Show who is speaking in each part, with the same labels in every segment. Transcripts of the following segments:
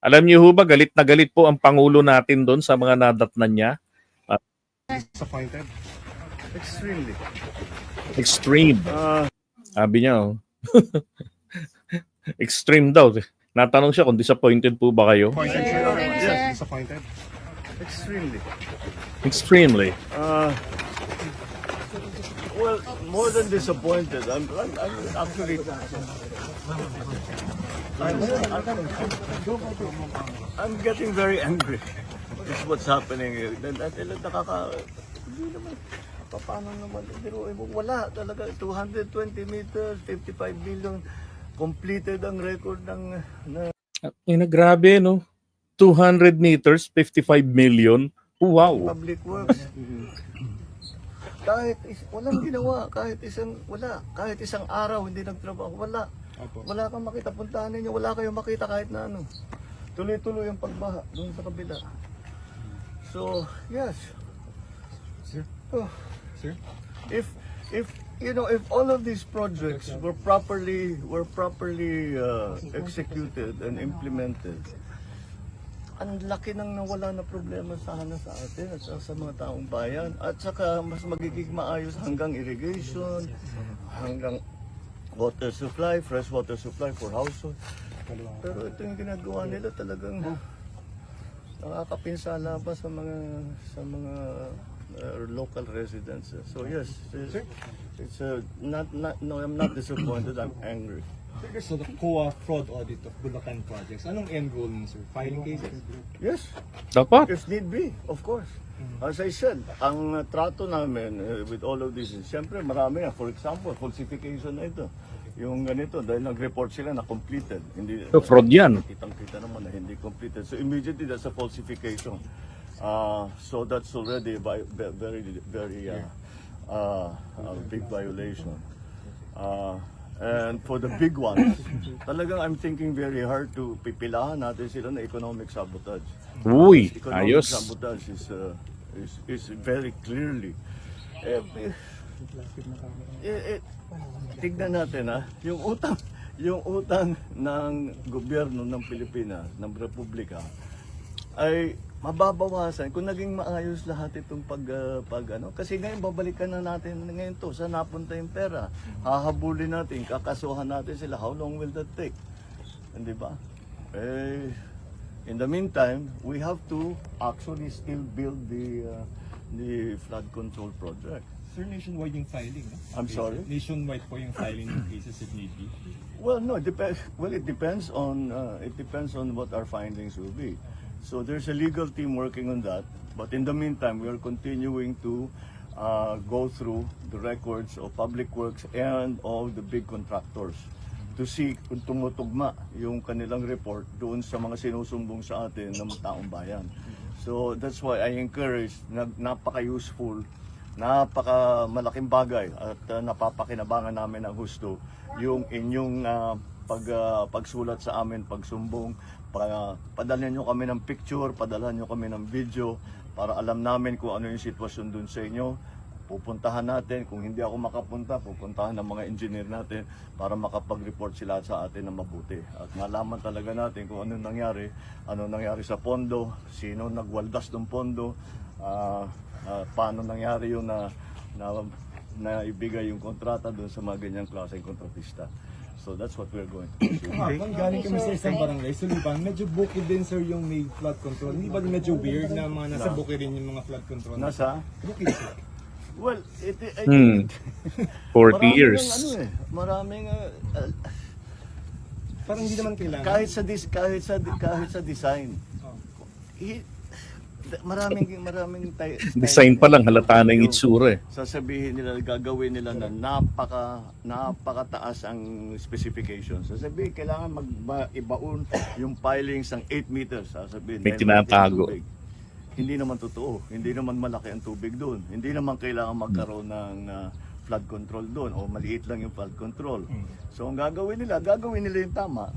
Speaker 1: Alam niyo ho ba, galit na galit po ang Pangulo natin doon sa mga nadatnan niya.
Speaker 2: Disappointed. Extremely.
Speaker 1: Extreme. Sabi niya, oh. Extreme daw. Natanong siya kung disappointed po ba kayo.
Speaker 2: Yes, disappointed. Extremely.
Speaker 1: Extremely.
Speaker 3: Well, more than disappointed, I'm actually I'm getting very angry. This is what's happening here. Hindi naman, paano naman, wala talaga, 220 meters, 55 million, completed ang record ng
Speaker 1: Grabe, no? 200 meters, 55 million. Wow.
Speaker 3: public works. Walang ginawa, kahit isang araw hindi nagtrabaho, wala. Wala kang makita, puntahan ninyo, wala kayong makita kahit na ano. Tuloy-tuloy ang pagbaha doon sa kabila. So, yes.
Speaker 2: Sir?
Speaker 3: Oh,
Speaker 2: Sir?
Speaker 3: if if all of these projects were properly executed and implemented, ang laki nang nawala na problema sana sa atin at sa mga taong bayan, at saka mas magiging maayos hanggang irrigation, hanggang water supply, fresh water supply for household. Pero ito yung ginagawa nila, talagang nakakapinsala pa sa mga local residents. So yes, it's no, I'm not disappointed, I'm angry.
Speaker 2: So the COA fraud audit of Bulacan projects, anong end goal nun, sir? Filing cases?
Speaker 3: Yes,
Speaker 1: Dapat.
Speaker 3: if need be, of course. As I said, ang trato namin with all of this, siyempre marami na. For example, falsification na ito. Yung ganito, dahil nag-report sila na completed. Hindi,
Speaker 1: So, fraud yan.
Speaker 3: Kitang-kita naman na hindi completed. So immediately, that's a falsification. So that's already very big violation. And for the big ones, talagang I'm thinking very hard to pipilahan natin sila na economic sabotage.
Speaker 1: Uy,
Speaker 3: Economic
Speaker 1: ayos.
Speaker 3: sabotage is very clearly. Tignan natin yung utang ng gobyerno ng Pilipinas, ng Republika, ay mababawasan kung naging maayos lahat itong kasi ngayon babalikan na natin ngayon to, saan napunta yung pera, hahabulin natin, kakasuhan natin sila, how long will that take? Hindi ba? In the meantime, we have to actually still build the flood control project.
Speaker 2: Sir, nationwide yung filing, no?
Speaker 3: I'm sorry?
Speaker 2: Nationwide po yung filing ng cases if need be.
Speaker 3: Well, no, it depends on what our findings will be. So there's a legal team working on that, but in the meantime, we are continuing to go through the records of public works and all the big contractors to see kung tumutugma yung kanilang report doon sa mga sinusumbong sa atin ng taong bayan. So that's why I encourage, napaka-useful, napaka-malaking bagay at napapakinabangan namin ng husto yung inyong pagsulat sa amin, pagsumbong, padalhan nyo kami ng picture, padalhan nyo kami ng video para alam namin kung ano yung sitwasyon dun sa inyo. Pupuntahan natin, kung hindi ako makapunta, pupuntahan ng mga engineer natin para makapag-report sila sa atin na mabuti. At malaman talaga natin kung ano nangyari sa pondo, sino nagwaldas ng pondo, paano nangyari yung na ibigay yung kontrata doon sa mga ganyang klaseng kontratista. So that's what we're going to do.
Speaker 2: Habang galing kami sa isang barangay, sa Lubang, medyo bukid din, sir, yung may flood control. Hindi ba medyo weird na mga nasa bukid rin yung mga flood control?
Speaker 3: Nasa?
Speaker 2: Bukid, sir.
Speaker 3: Well,
Speaker 1: 40 years.
Speaker 3: Maraming
Speaker 2: Parang hindi naman kailangan.
Speaker 3: kahit sa design. Maraming
Speaker 1: Design pa lang, halata na yung itsura eh.
Speaker 3: Sasabihin nila, gagawin nila na napakataas ang specifications. Sasabihin, kailangan ibaon yung pilings ng 8 meters. Sasabihin,
Speaker 1: May tinatago.
Speaker 3: Hindi naman totoo. Hindi naman malaki ang tubig doon. Hindi naman kailangan magkaroon ng flood control doon o maliit lang yung flood control. So ang gagawin nila yung tama.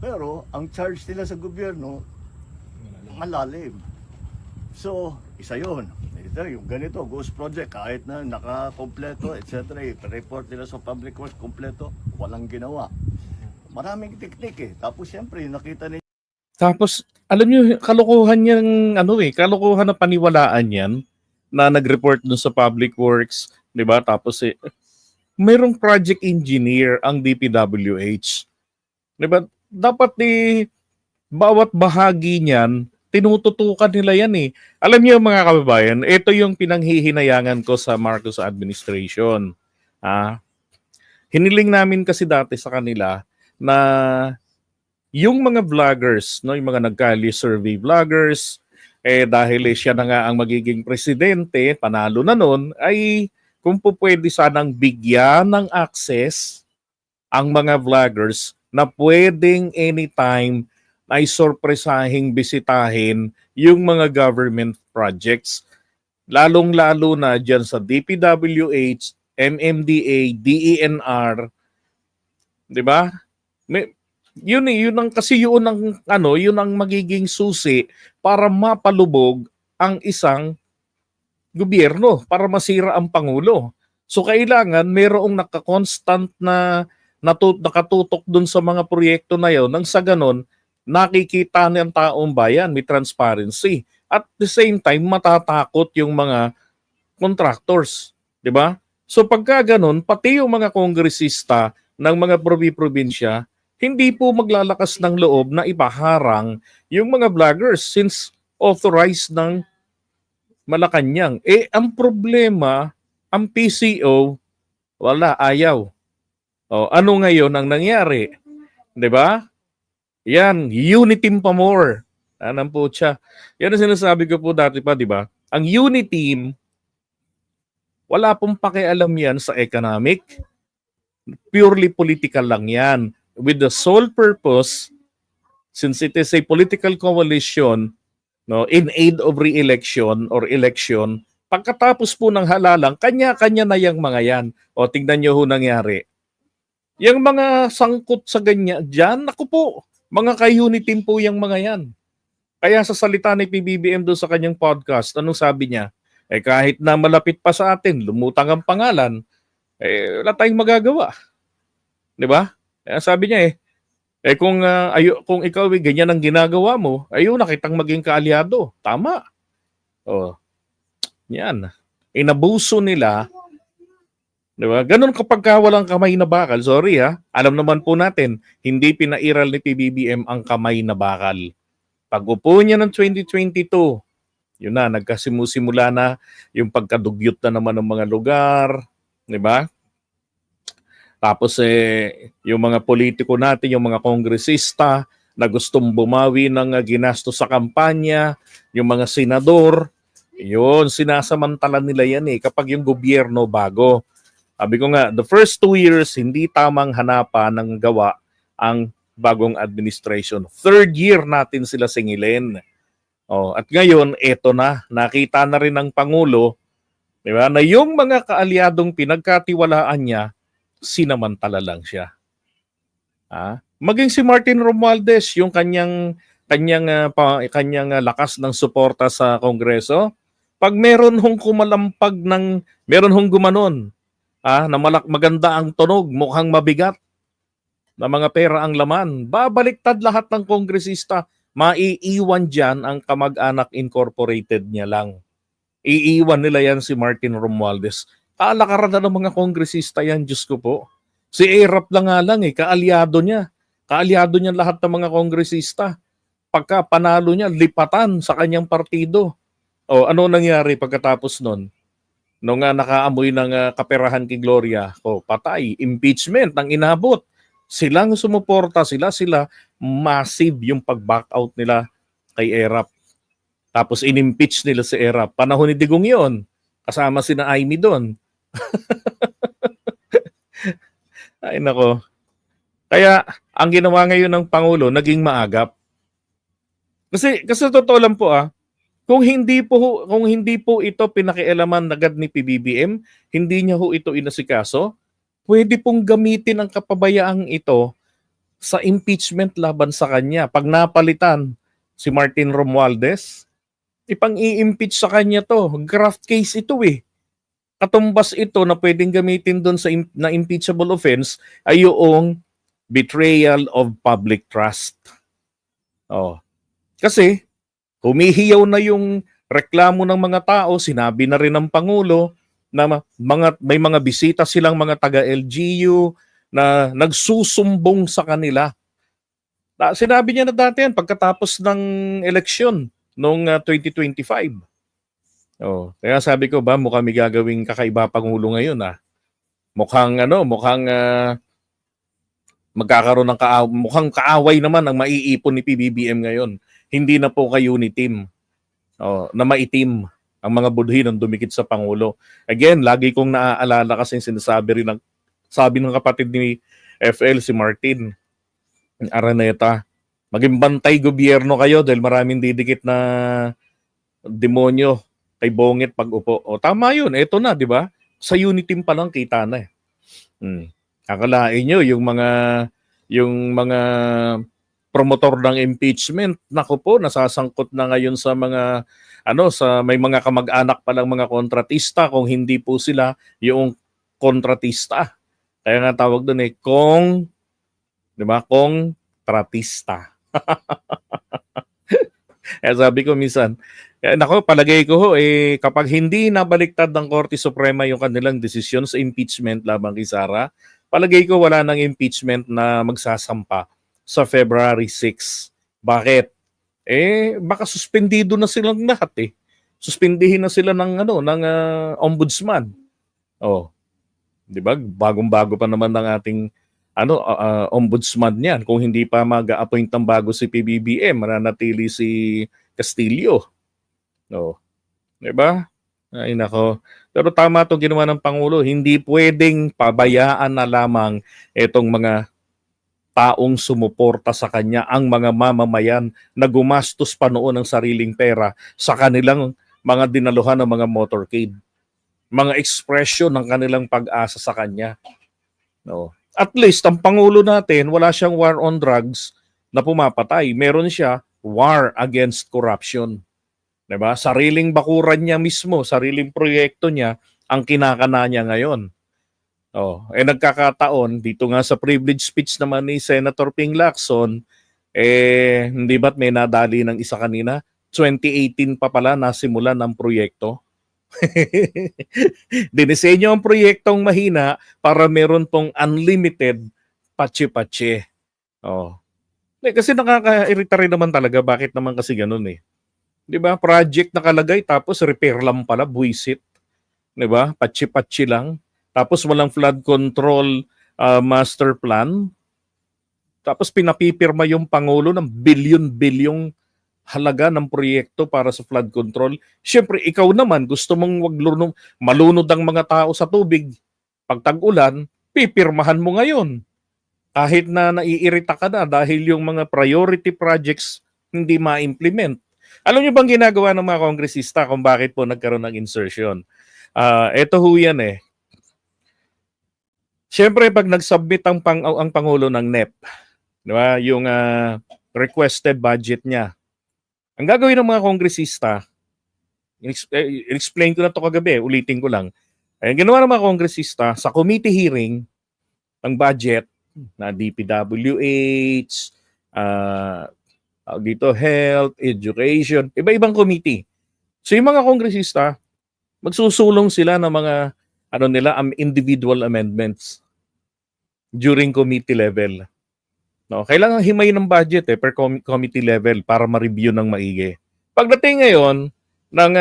Speaker 3: Pero ang charge nila sa gobyerno, malalim. So, isa yun. Ito, yung ganito, ghost project, kahit na nakakompleto, etc. I-report nila sa public works, kompleto, walang ginawa. Maraming teknik eh. Tapos siyempre, nakita nila
Speaker 1: Tapos, alam niyo, kalokohan niyang, kalokohan na paniwalaan yan na nag-report dun sa Public Works, di ba? Tapos, mayroong project engineer ang DPWH. Di ba? Dapat bawat bahagi niyan, tinututukan nila yan eh. Alam niyo mga kababayan, ito yung pinanghihinayangan ko sa Marcos administration. Hiniling namin kasi dati sa kanila na yung mga vloggers, no, yung mga nagkali survey vloggers, dahil siya na nga ang magiging presidente, panalo na nun, ay kung po pwede sanang bigyan ng access ang mga vloggers na pwedeng anytime ay sorpresahing bisitahin yung mga government projects. Lalong-lalo na dyan sa DPWH, MMDA, DENR, di ba? Yun ang magiging susi para mapalubog ang isang gobyerno, para masira ang pangulo. So kailangan mayroong naka-constant na nakatutok dun sa mga proyekto na yun, nang sa ganon nakikita ng taong bayan, may transparency. At the same time, matatakot yung mga contractors, di ba? So pagka ganon, pati yung mga kongresista ng mga probinsya, hindi po maglalakas ng loob na ipaharang yung mga vloggers since authorized ng Malacanang. Ang problema, ang PCO, wala, ayaw. Ano ngayon ang nangyari? 'Di ba? Yan, Uniteam pa more. Anong po siya? Yan ang sinasabi ko po dati pa, 'di ba? Ang Uniteam, wala pong pakialam yan sa economic. Purely political lang yan. With the sole purpose, since it is a political coalition, no, in aid of re-election or election, pagkatapos po ng halalang, kanya-kanya na yung mga yan. Tingnan nyo ho nangyari. Yung mga sangkot sa ganyan dyan, naku po, mga ka-Uniteam po yung mga yan. Kaya sa salita ni PBBM doon sa kanyang podcast, anong sabi niya? Kahit na malapit pa sa atin, lumutang ang pangalan, wala tayong magagawa. Di ba? Sabi niya kung ikaw ganyan ang ginagawa mo, ayun, nakitang maging kaalyado. Tama. Yan. Inabuso nila. Diba? Ganun kapag walang kamay na bakal. Sorry alam naman po natin, hindi pinairal ni PBBM ang kamay na bakal. Pag upo niya ng 2022, yun na, nagkasimusimula na yung pagkadugyot na naman ng mga lugar. Diba? Tapos yung mga politiko natin, yung mga kongresista na gustong bumawi ng ginasto sa kampanya, yung mga senador, yun, sinasamantala nila yan kapag yung gobyerno bago. Sabi ko nga, the first 2 years, hindi tamang hanapan ng gawa ang bagong administration. 3rd year natin sila singilin. At ngayon, eto na, nakita na rin ng Pangulo, diba, na yung mga kaalyadong pinagkatiwalaan niya, sinamantala lang siya. Maging si Martin Romualdez, yung kanyang lakas ng suporta sa Kongreso, pag meron hong kumalampag meron hong gumanon, na maganda ang tunog, mukhang mabigat, na mga pera ang laman, babaliktad lahat ng kongresista, maiiwan dyan ang Kamag-anak Incorporated niya lang. Iiwan nila yan si Martin Romualdez. Kalakaran na ng mga kongresista yan, Diyos ko po. Si Erap lang nga lang kaalyado niya. Kaalyado niya lahat ng mga kongresista. Pagka panalo niya, lipatan sa kanyang partido. Ano nangyari pagkatapos nun? Nung nakaamoy ng kaperahan kay Gloria, patay, impeachment ang inabot. Silang sumuporta, sila massive yung pag-back out nila kay Erap. Tapos inimpeach nila si Erap. Panahon ni Digong yun. Kasama sina Amy doon. Ay nako. Kaya ang ginawa ngayon ng Pangulo naging maagap. Kasi totoo lang po kung hindi po ito pinakialaman agad ni PBBM, hindi niya ho ito inasikaso, pwede pong gamitin ang kapabayaang ito sa impeachment laban sa kanya. Pag napalitan si Martin Romualdez, ipang-i-impeach sa kanya to. Graft case ito Katumbas ito na pwedeng gamitin doon na impeachable offense ay yung betrayal of public trust. Kasi humihiyaw na yung reklamo ng mga tao, sinabi na rin ng Pangulo na may mga bisita silang mga taga-LGU na nagsusumbong sa kanila. Sinabi niya na dati yan pagkatapos ng eleksyon noong 2025. Oh, kaya sabi ko ba mukhang may gagawing kakaiba Pangulo ngayon mukhang magkakaroon ng mukhang kaaway naman ang maiipon ni PBBM ngayon. Hindi na po kay Uniteam. Na maitim ang mga budhi ng dumikit sa Pangulo. Again, lagi kong naaalala kasi sinasabi rin sabi ng kapatid ni FL si Martin Araneta, maging bantay gobyerno kayo dahil maraming didikit na demonyo kay Bongit pag upo. O tama yun, eto na, di ba? Sa Uniteam pa lang kita na eh. Akalain nyo yung mga promotor ng impeachment, nako po, nasasangkot na ngayon sa mga may mga kamag-anak pa lang mga kontratista kung hindi po sila yung kontratista. Kaya nga tawag doon di ba? Kontratista. Kaya sabi ko minsan, palagay ko kapag hindi nabaliktad ng Korte Suprema yung kanilang desisyon sa impeachment labang kay Sara, palagay ko wala nang impeachment na magsasampa sa February 6. Bakit? Baka suspendido na silang lahat eh. Suspendihin na sila ng ombudsman. Oh. 'Di ba? Bagong-bago pa naman ng ating ombudsman niyan. Kung hindi pa mag-a-appoint ng bago si PBBM, mananatili si Castillo. No. 'Di ba? Ay nako. Pero tama 'tong ginawa ng Pangulo, hindi pwedeng pabayaan na lamang itong mga taong sumuporta sa kanya, ang mga mamamayan na gumastos pa noon ng sariling pera sa kanilang mga dinaluhan ng mga motorcade. Mga ekspresyon ng kanilang pag-asa sa kanya. No. At least, ang Pangulo natin, wala siyang war on drugs na pumapatay. Meron siya war against corruption. Diba? Sariling bakuran niya mismo, sariling proyekto niya, ang kinakana niya ngayon. Nagkakataon, dito nga sa privilege speech naman ni Senator Ping Lacson, hindi ba't may nadali ng isa kanina? 2018 pa pala nasimula ng proyekto. Dinisenyo ang proyektong mahina para meron pong unlimited patsi-patsi. Kasi nakaka-irita rin naman talaga. Bakit naman kasi ganun eh? Di ba? Project nakalagay tapos repair lang pala, buwisit. Di ba? Patsi-patsi lang. Tapos walang flood control master plan. Tapos pinapipirma yung Pangulo ng bilyon-bilyong halaga ng proyekto para sa flood control. Siyempre, ikaw naman, gusto mong malunod ang mga tao sa tubig. Pag tag-ulan, pipirmahan mo ngayon. Kahit na naiirita ka na dahil yung mga priority projects hindi ma-implement. Alam niyo bang ginagawa ng mga kongresista kung bakit po nagkaroon ng insertion? Ito ho yan eh. Siyempre, pag nag-submit ang Pangulo ng NEP, di ba, yung requested budget niya, ang gagawin ng mga kongresista, explain ko na to kagabi, ulitin ko lang. Ang ginawa ng mga kongresista, sa committee hearing, ang budget na DPWH, dito health, education, iba-ibang committee. So yung mga kongresista, magsusulong sila ng mga individual amendments during committee level. No, kailangan himay ng budget per committee level para ma-review ng maigi. Pagdating ngayon ng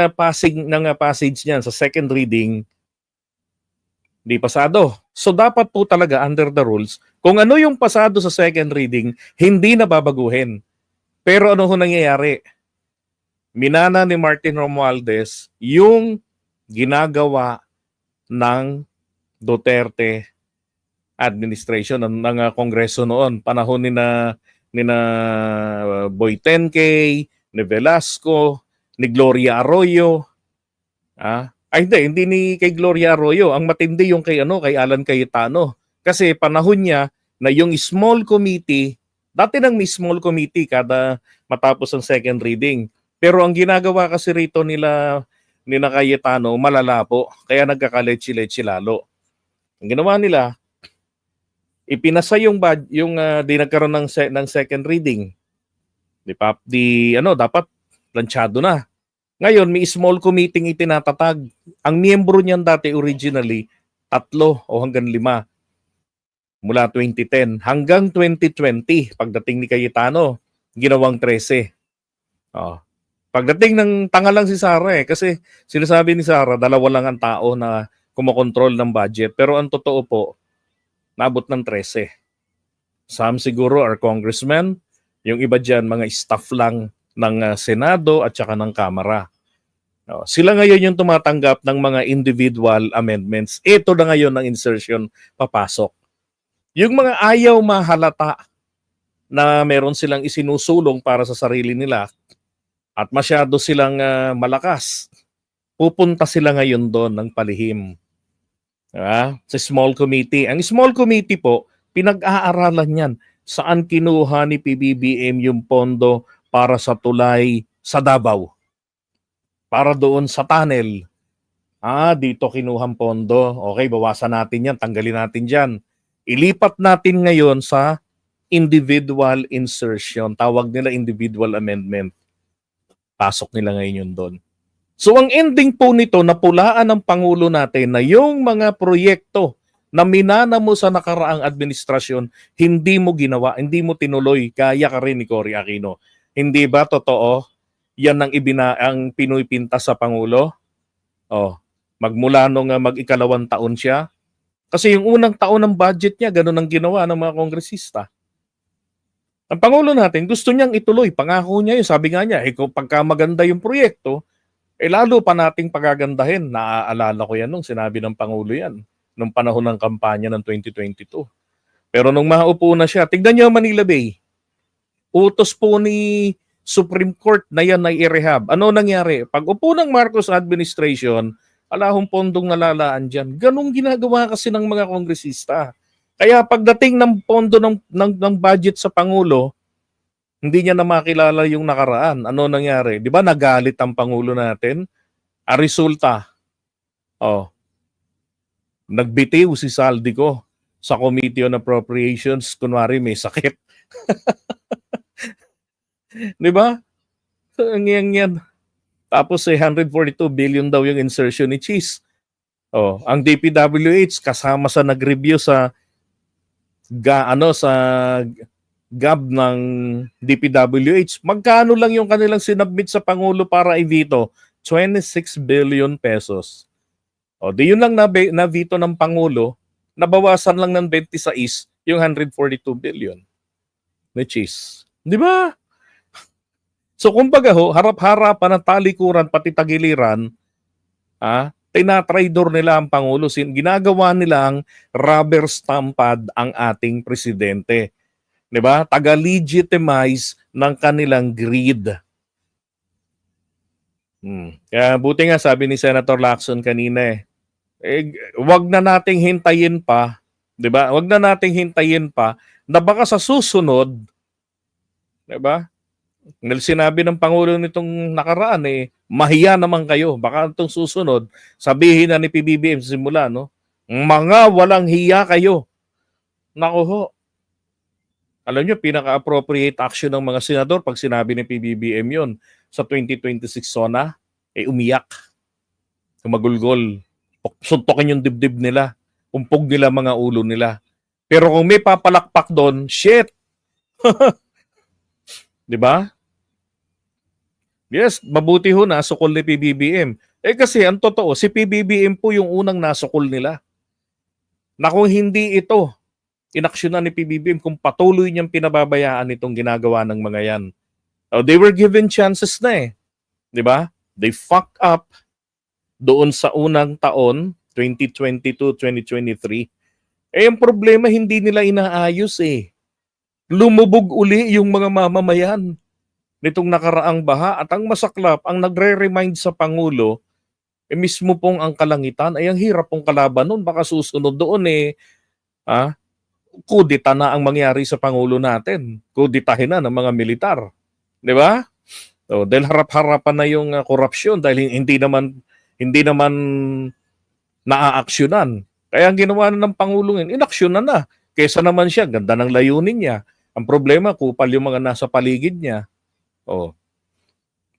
Speaker 1: passage niyan sa second reading, di pasado. So dapat po talaga under the rules, kung ano yung pasado sa second reading, hindi na babaguhin. Pero ano ho nangyayari? Minana ni Martin Romualdez yung ginagawa ng Duterte administration ng Kongreso noon, panahon ni na Boy Tenkey, ni Velasco, ni Gloria Arroyo. Hindi ni kay Gloria Arroyo, ang matindi yung kay Alan Cayetano. Kasi panahon niya na yung small committee, dati nang may small committee kada matapos ang second reading. Pero ang ginagawa kasi rito nila Cayetano, malala po. Kaya nagkakaletsi-letsi lalo. Ang ginawa nila, ipinasa yung di nagkaroon ng second reading. Dapat planchado na. Ngayon, may small committee itinatatag. Ang miyembro niyan dati originally, 3 o hanggang 5 mula 2010 hanggang 2020 pagdating ni Cayetano, ginawang 13. Oh. Pagdating ng tanga lang si Sara kasi sinasabi ni Sara, 2 lang ang tao na kumokontrol ng budget. Pero ang totoo po, nabot ng 13. Some siguro are congressmen, yung iba dyan mga staff lang ng Senado at saka ng Kamara. Sila ngayon yung tumatanggap ng mga individual amendments. Ito na ngayon ang insertion papasok. Yung mga ayaw mahalata na meron silang isinusulong para sa sarili nila at masyado silang malakas, pupunta sila ngayon doon ng palihim. Sa small committee. Ang small committee po, pinag-aaralan yan. Saan kinuha ni PBBM yung pondo para sa tulay sa Davao? Para doon sa tunnel. Dito kinuhang pondo. Okay, bawasan natin yan. Tanggalin natin dyan. Ilipat natin ngayon sa individual insertion. Tawag nila individual amendment. Pasok nila ngayon yun doon. So ang ending po nito, napulaan ng Pangulo natin na yung mga proyekto na minana mo sa nakaraang administrasyon, hindi mo ginawa, hindi mo tinuloy, kaya ka rin ni Cory Aquino. Hindi ba totoo? Yan ang pinupinta sa Pangulo? Magmula nung mag-ikalawang taon siya. Kasi yung unang taon ng budget niya, ganun ang ginawa ng mga kongresista. Ang Pangulo natin, gusto niyang ituloy. Pangako niya yun. Sabi nga niya, kung pagka maganda yung proyekto, lalo pa nating pagagandahin. Naaalala ko yan nung sinabi ng Pangulo yan, nung panahon ng kampanya ng 2022. Pero nung maupo na siya, tignan niyo Manila Bay. Utos po ni Supreme Court na yan ay i-rehab. Ano nangyari? Pag upo ng Marcos administration, alahong pondong nalalaan dyan. Ganong ginagawa kasi ng mga kongresista. Kaya pagdating ng pondo ng budget sa Pangulo, hindi niya na makilala yung nakaraan. Ano nangyari? Di ba nagalit ang Pangulo natin? Ang resulta, nagbitiw si Saldico sa Committee on Appropriations. Kunwari may sakit. Di ba? So, yan. Tapos 142 billion daw yung insertion ni Cheese. Ang DPWH kasama sa nag-review sa GAB ng DPWH. Magkano lang yung kanilang sinubmit sa Pangulo para i-veto? 26 billion pesos. Di yun lang na-veto ng Pangulo, nabawasan lang ng 26 yung 142 billion ni Cheese. Di ba? So kumbaga harap-harapan ng talikuran pati tagiliran, tinatraidor nila ang Pangulo. Ginagawa nilang rubber stampad ang ating presidente. 'Di ba? Taga-legitimize ng kanilang greed. Kaya buti nga sabi ni Senator Lacson kanina wag na nating hintayin pa, 'di ba? Wag na nating hintayin pa na baka sa susunod, 'di ba? Sinabi ng Pangulo nitong nakaraan mahiya naman kayo. Baka itong susunod, sabihin na ni PBBM sa simula, mga walang hiya kayo. Naku ho. Alam nyo, pinaka-appropriate action ng mga senador pag sinabi ni PBBM yon sa 2026 SONA, umiyak. Magulgol. Suntokin yung dibdib nila. Umpog nila mga ulo nila. Pero kung may papalakpak doon, shit! Diba? Yes, mabuti ho nasukol ni PBBM. Kasi ang totoo, si PBBM po yung unang nasukol nila. Na kung hindi ito, inaksyonan ni PBBM, kung patuloy niyang pinababayaan itong ginagawa ng mga yan. They were given chances na Diba? They fucked up doon sa unang taon, 2022-2023. Ang problema, hindi nila inaayos Lumubog uli yung mga mamamayan nitong nakaraang baha at ang masaklap, ang nagre-remind sa Pangulo, mismo pong ang kalangitan, ang hirap pong kalaban nun. Baka susunod doon kudita na ang mangyari sa Pangulo natin. Kuditahin na ng mga militar. Di ba? Dahil harap-harapan na yung korupsyon dahil hindi naman naaaksyonan. Kaya ang ginawa na ng Pangulo yun, inaksyonan na. Kesa naman siya, ganda ng layunin niya. Ang problema, kupal yung mga nasa paligid niya. Oh,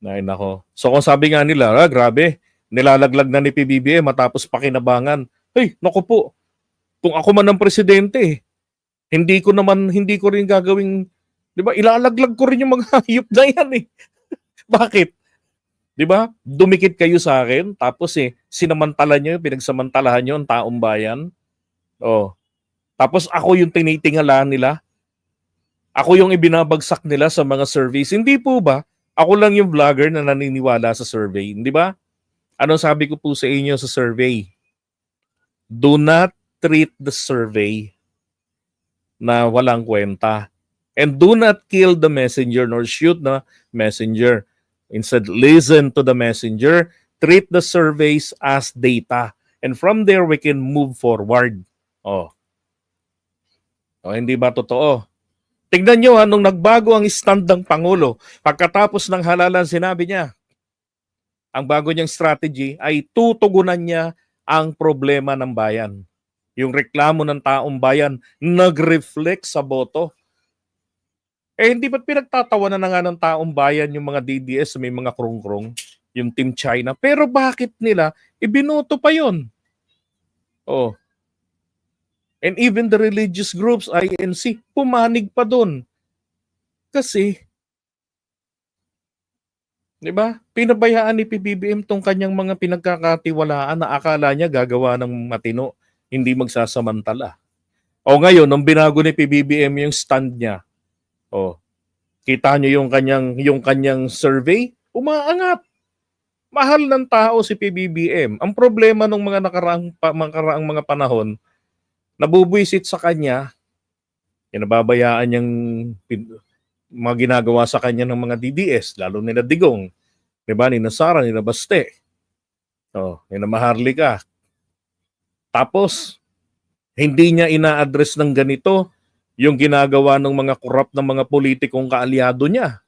Speaker 1: ay nako. So kung sabi nga nila, grabe, nilalaglag na ni PBBM matapos pakinabangan. Hey, naku po. Kung ako man ang presidente, hindi ko rin gagawing, 'di ba? Ilalaglag ko rin yung mga hayop na yan eh. Bakit? 'Di ba? Dumikit kayo sa akin, tapos sinamantala niyo, pinagsamantalahan niyo ang taong bayan. Oh. Tapos ako yung tinitingalaan nila. Ako yung ibinabagsak nila sa mga surveys. Hindi po ba? Ako lang yung vlogger na naniniwala sa survey, di ba? Anong sabi ko po sa inyo sa survey? Do not treat the survey na walang kwenta. And do not kill the messenger nor shoot the messenger. Instead, listen to the messenger. Treat the surveys as data. And from there, we can move forward. Oh. O, hindi ba totoo? Tignan nyo nung nagbago ang stand ng Pangulo, pagkatapos ng halalan sinabi niya, ang bago niyang strategy ay tutugunan niya ang problema ng bayan. Yung reklamo ng taong bayan, nag-reflect sa boto. Hindi ba't pinagtatawanan na nga ng taong bayan yung mga DDS, may mga krong-krong, yung Team China. Pero bakit nila ibinoto pa yon? Oh. And even the religious groups, INC, pumanig pa doon. Kasi, di ba, pinabayaan ni PBBM tong kanyang mga pinagkakatiwalaan na akala niya gagawa ng matino, hindi magsasamantala. O ngayon, nung binago ni PBBM yung stand niya, kita niyo yung kanyang survey, umaangat. Mahal ng tao si PBBM. Ang problema ng mga nakaraang mga panahon, nabubwisit sa kanya, nababayaan niyang mga ginagawa sa kanya ng mga DDS, lalo nila Digong, diba? Nina Sara, nina Baste, nina Maharlika. Tapos, hindi niya ina-address ng ganito yung ginagawa ng mga korrupt na mga politikong kaalyado niya.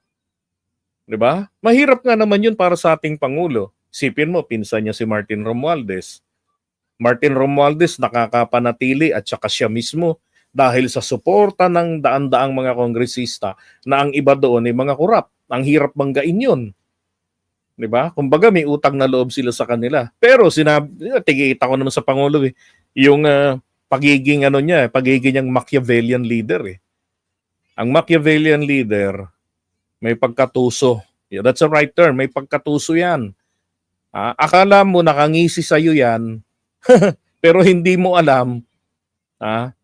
Speaker 1: Diba? Mahirap nga naman yun para sa ating Pangulo. Sipin mo, pinsan niya si Martin Romualdez. Martin Romualdez nakakapanatili at saka siya mismo dahil sa suporta ng daan-daang mga kongresista na ang iba doon ay mga korap. Ang hirap banggain yun. Diba? Kumbaga may utang na loob sila sa kanila. Pero tigita ko naman sa Pangulo yung pagiging niyang Machiavellian leader Ang Machiavellian leader may pagkatuso. Yeah, that's a right term. May pagkatuso yan. Akala mo nakangisi sa'yo yan, pero hindi mo alam,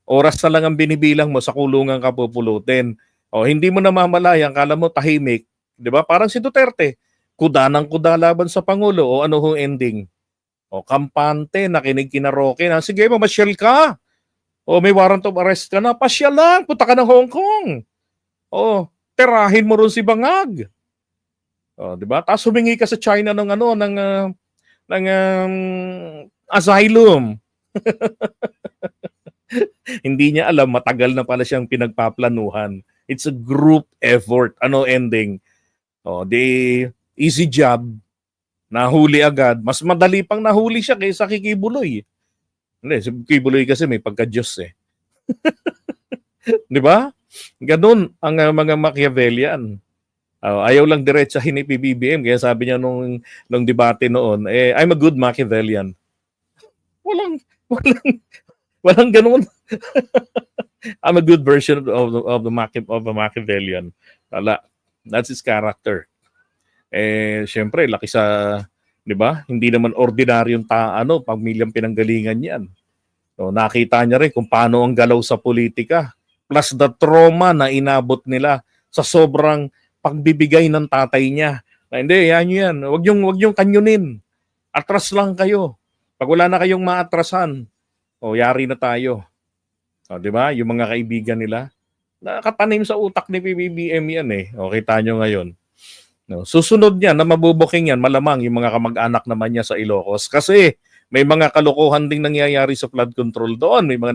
Speaker 1: oras na lang ang binibilang mo sa kulungan ka pupulutin. Hindi mo namamalayan, akala mo tahimik. Di ba? Parang si Duterte, kuda ng kuda laban sa Pangulo. Ano ho ending? Kampante, nakinig kina Roque na, sige, mamasyal ka. May warrant of arrest ka na, pasyal lang, punta ka ng Hong Kong. Terahin mo ron si Bangag. Di ba? Tapos humingi ka sa China ng asylum. Hindi niya alam, matagal na pala siyang pinagpaplanuhan. It's a group effort. Ano ending? Easy job. Nahuli agad. Mas madali pang nahuli siya kaysa kay Kibuloy. Hindi, si Kibuloy kasi may pagka-Diyos Di ba? Ganun ang mga Machiavellian. Ayaw lang diretsahin ni PBBM. Kaya sabi niya nung debate noon, I'm a good Machiavellian. Walang ganun. I'm a good version of the Machiavellian. Wala. That's his character. Syempre, laki sa, di ba? Hindi naman ordinaryong pamilyang pinanggalingan yan. Nakita niya rin kung paano ang galaw sa politika. Plus the trauma na inabot nila sa sobrang pagbibigay ng tatay niya. Hindi, yan. Huwag yung kanyunin. Atras lang kayo. Pag wala na kayong maatrasan, yari na tayo. Di ba? Yung mga kaibigan nila, nakatanim sa utak ni PBBM yan kita nyo ngayon. Susunod niya na mabubuking yan, malamang yung mga kamag-anak naman niya sa Ilocos. Kasi may mga kalokohan ding nangyayari sa flood control doon. May mga